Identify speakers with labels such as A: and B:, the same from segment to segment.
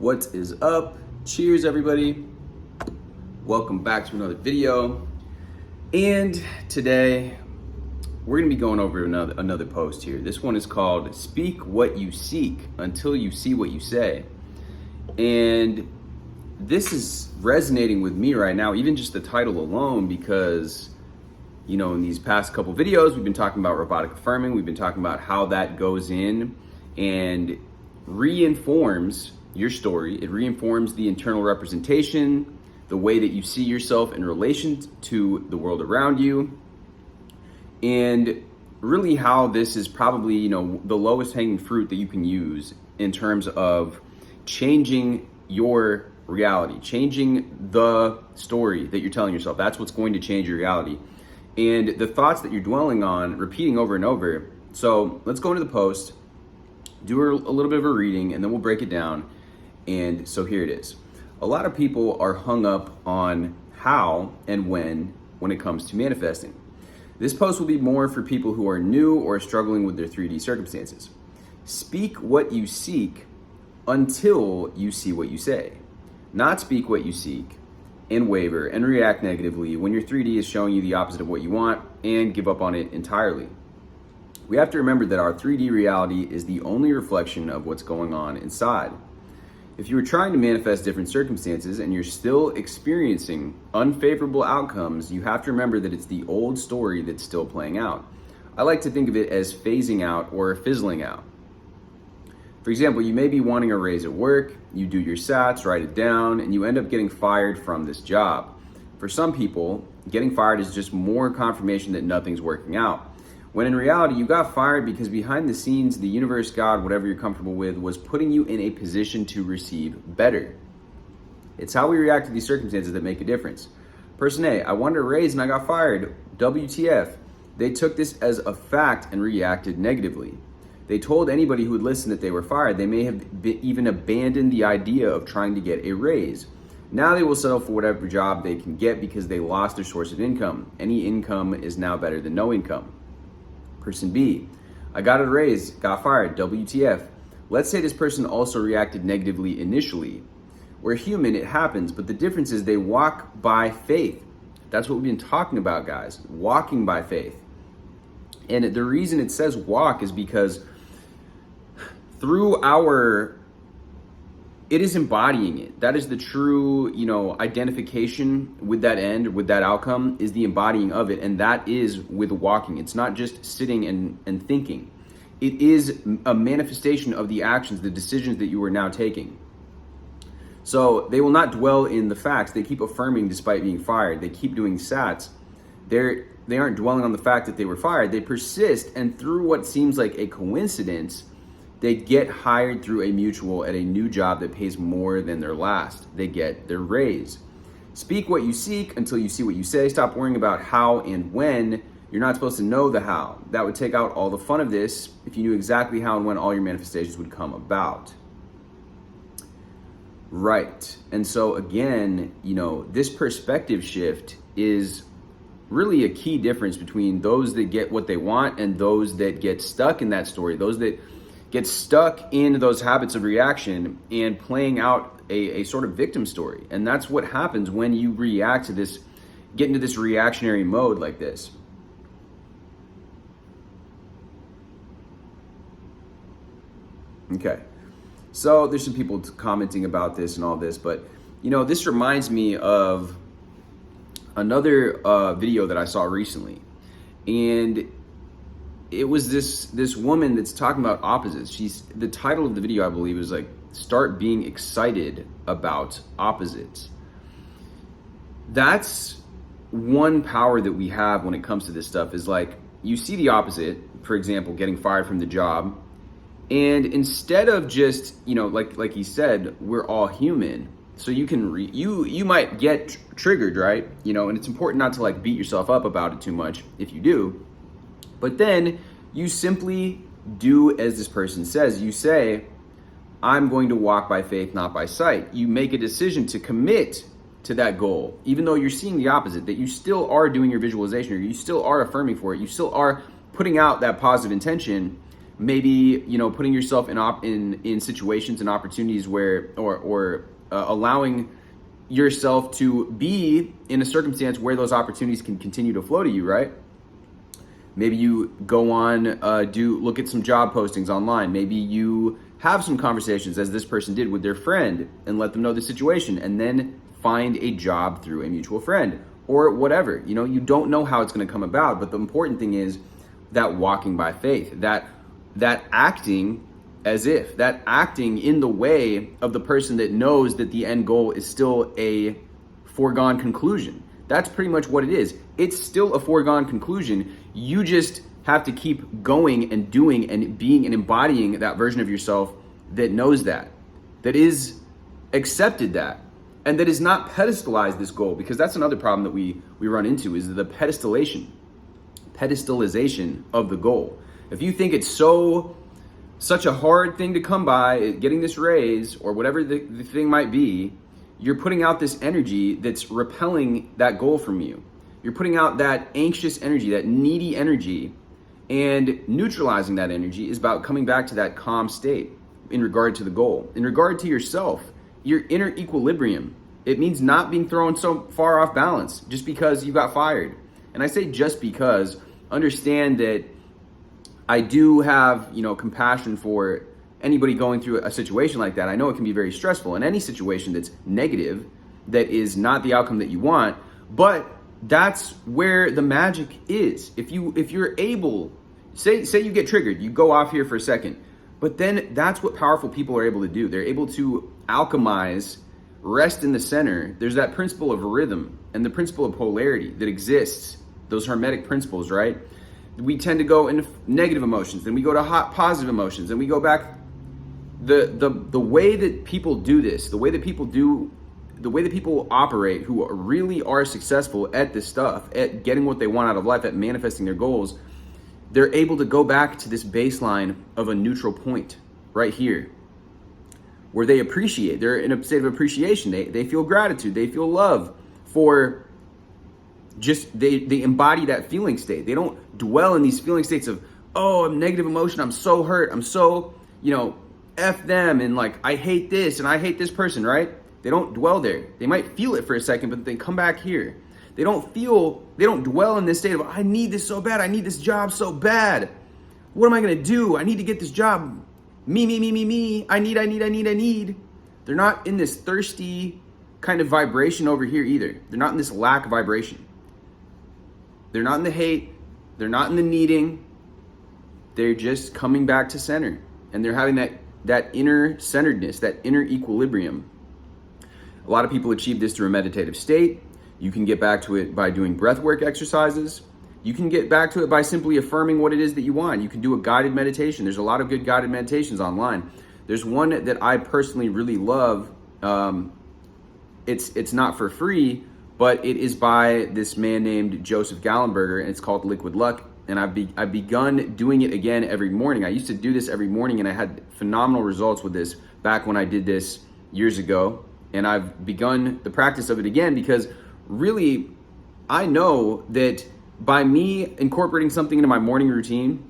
A: What is up? Cheers, everybody. Welcome back to another video. And today we're going to be going over another post here. This one is called Speak What You Seek Until You See What You Say. And this is resonating with me right now, even just the title alone, because in these past couple videos, we've been talking about robotic affirming. We've been talking about how that goes in and reinforms your story. It reinforms the internal representation, the way that you see yourself in relation to the world around you, and really how this is probably, the lowest hanging fruit that you can use in terms of changing your reality, changing the story that you're telling yourself. That's what's going to change your reality. And the thoughts that you're dwelling on, repeating over and over. So let's go into the post, do a little bit of a reading, and then we'll break it down. And so here it is. A lot of people are hung up on how and when it comes to manifesting. This post will be more for people who are new or struggling with their 3D circumstances. Speak what you seek until you see what you say. Not speak what you seek and waver and react negatively when your 3D is showing you the opposite of what you want and give up on it entirely. We have to remember that our 3D reality is the only reflection of what's going on inside. If you are trying to manifest different circumstances and you're still experiencing unfavorable outcomes, you have to remember that it's the old story that's still playing out. I like to think of it as phasing out or fizzling out. For example, you may be wanting a raise at work, you do your sats, write it down, and you end up getting fired from this job. For some people, getting fired is just more confirmation that nothing's working out. When in reality, you got fired because behind the scenes, the universe, God, whatever you're comfortable with, was putting you in a position to receive better. It's how we react to these circumstances that make a difference. Person A, I wanted a raise and I got fired. WTF. They took this as a fact and reacted negatively. They told anybody who would listen that they were fired. They may have even abandoned the idea of trying to get a raise. Now they will settle for whatever job they can get because they lost their source of income. Any income is now better than no income. Person B, I got a raise, got fired, WTF. Let's say this person also reacted negatively initially. We're human, it happens, but the difference is they walk by faith. That's what we've been talking about, guys, walking by faith. And the reason it says walk is because it is embodying it. That is the true, identification with that end, with that outcome, is the embodying of it. And that is with walking. It's not just sitting and thinking. It is a manifestation of the actions, the decisions that you are now taking. So they will not dwell in the facts. They keep affirming despite being fired. They keep doing sats. They aren't dwelling on the fact that they were fired. They persist, and through what seems like a coincidence, they get hired through a mutual at a new job that pays more than their last. They get their raise. Speak what you seek until you see what you say. Stop worrying about how and when. You're not supposed to know the how. That would take out all the fun of this if you knew exactly how and when all your manifestations would come about. Right. And so again, this perspective shift is really a key difference between those that get what they want and those that get stuck in that story, those that get stuck in those habits of reaction and playing out a sort of victim story. And that's what happens when you react to this, get into this reactionary mode like this. Okay, so there's some people commenting about this and all this, but this reminds me of another video that I saw recently. And it was this woman that's talking about opposites. The title of the video, I believe, is like, start being excited about opposites. That's one power that we have when it comes to this stuff, is like, you see the opposite, for example, getting fired from the job. And instead of just, like he said, we're all human. So you can, you might get triggered, right? And it's important not to beat yourself up about it too much if you do. But then you simply do as this person says. You say, I'm going to walk by faith, not by sight. You make a decision to commit to that goal, even though you're seeing the opposite, that you still are doing your visualization, or you still are affirming for it. You still are putting out that positive intention. maybe, putting yourself in situations and opportunities where, or allowing yourself to be in a circumstance where those opportunities can continue to flow to you, right? Maybe you go on, look at some job postings online. Maybe you have some conversations, as this person did, with their friend and let them know the situation, and then find a job through a mutual friend or whatever. You don't know how it's going to come about, but the important thing is that walking by faith, that acting as if, that acting in the way of the person that knows that the end goal is still a foregone conclusion. That's pretty much what it is. It's still a foregone conclusion. You just have to keep going and doing and being and embodying that version of yourself that knows that is accepted that, and that is not pedestalized this goal, because that's another problem that we run into, is the pedestalization of the goal. If you think it's such a hard thing to come by, getting this raise or whatever the thing might be, you're putting out this energy that's repelling that goal from you. You're putting out that anxious energy, that needy energy, and neutralizing that energy is about coming back to that calm state in regard to the goal. In regard to yourself, your inner equilibrium, it means not being thrown so far off balance just because you got fired. And I say just because, understand that I do have, compassion for anybody going through a situation like that. I know it can be very stressful, and any situation that's negative, that is not the outcome that you want, but that's where the magic is. If you're able, say you get triggered, you go off here for a second, but then that's what powerful people are able to do. They're able to alchemize, rest in the center. There's that principle of rhythm and the principle of polarity that exists, those hermetic principles, right? We tend to go into negative emotions, then we go to hot positive emotions, and we go back. The way that people do this, the way that people operate, who really are successful at this stuff, at getting what they want out of life, at manifesting their goals, they're able to go back to this baseline of a neutral point right here, where they appreciate, they're in a state of appreciation. They feel gratitude, they feel love for just, they embody that feeling state. They don't dwell in these feeling states of, oh, I'm negative emotion, I'm so hurt, I'm so, F them, and like, I hate this and I hate this person, right? They don't dwell there. They might feel it for a second, but they come back here. They don't dwell in this state of, I need this so bad, I need this job so bad. What am I gonna do? I need to get this job. Me. I need. They're not in this thirsty kind of vibration over here either. They're not in this lack vibration. They're not in the hate. They're not in the needing. They're just coming back to center. And they're having that inner centeredness, that inner equilibrium. A lot of people achieve this through a meditative state. You can get back to it by doing breathwork exercises. You can get back to it by simply affirming what it is that you want. You can do a guided meditation. There's a lot of good guided meditations online. There's one that I personally really love. It's not for free, but it is by this man named Joseph Gallenberger, and it's called Liquid Luck. And I've begun doing it again every morning. I used to do this every morning, and I had phenomenal results with this back when I did this years ago. And I've begun the practice of it again because really, I know that by me incorporating something into my morning routine,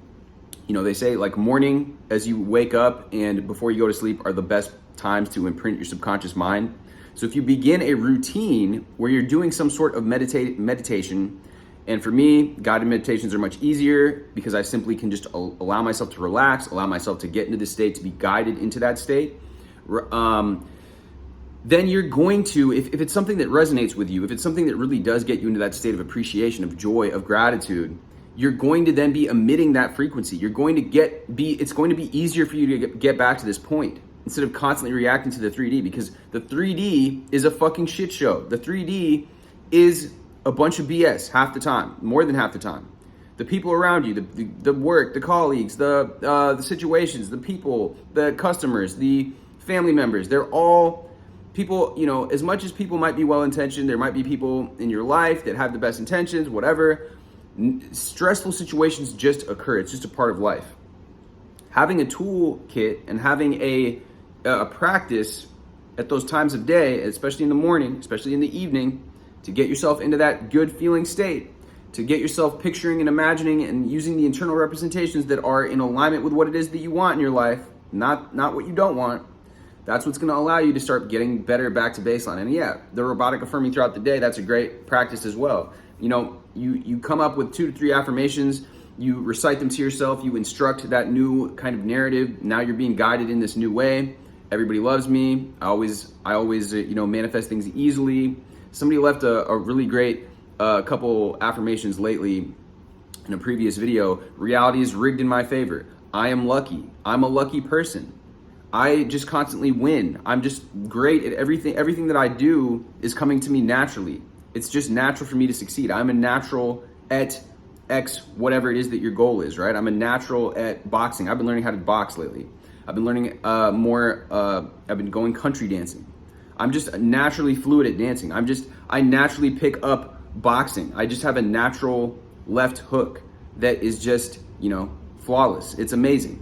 A: they say like morning as you wake up and before you go to sleep are the best times to imprint your subconscious mind. So if you begin a routine where you're doing some sort of meditation, and for me, guided meditations are much easier because I simply can just allow myself to relax, allow myself to get into this state, to be guided into that state. Then you're going to, if it's something that resonates with you, if it's something that really does get you into that state of appreciation, of joy, of gratitude, you're going to then be emitting that frequency. It's going to be easier for you to get back to this point instead of constantly reacting to the 3D, because the 3D is a fucking shit show. The 3D is a bunch of BS half the time, more than half the time. The people around you, the work, the colleagues, the situations, the people, the customers, the family members, they're all people, as much as people might be well-intentioned, there might be people in your life that have the best intentions, whatever. Stressful situations just occur. It's just a part of life. Having a toolkit and having a practice at those times of day, especially in the morning, especially in the evening, to get yourself into that good feeling state, to get yourself picturing and imagining and using the internal representations that are in alignment with what it is that you want in your life, not what you don't want. That's what's gonna allow you to start getting better back to baseline. And yeah, the robotic affirming throughout the day, that's a great practice as well. You know, you come up with 2 to 3 affirmations, you recite them to yourself, you instruct that new kind of narrative. Now you're being guided in this new way. Everybody loves me. I always manifest things easily. Somebody left a really great couple affirmations lately in a previous video. Reality is rigged in my favor. I am lucky. I'm a lucky person. I just constantly win. I'm just great at everything. Everything that I do is coming to me naturally. It's just natural for me to succeed. I'm a natural at X, whatever it is that your goal is, right? I'm a natural at boxing. I've been learning how to box lately. I've been learning I've been going country dancing. I'm just naturally fluid at dancing. I naturally pick up boxing. I just have a natural left hook that is just, flawless. It's amazing.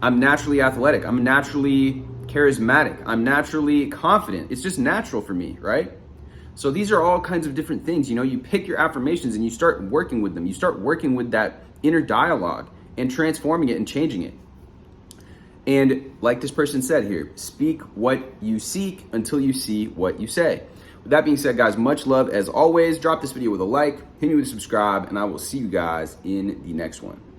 A: I'm naturally athletic. I'm naturally charismatic. I'm naturally confident. It's just natural for me, right? So these are all kinds of different things. You pick your affirmations and you start working with them. You start working with that inner dialogue and transforming it and changing it. And like this person said here, speak what you seek until you see what you say. With that being said, guys, much love as always. Drop this video with a like, hit me with a subscribe, and I will see you guys in the next one.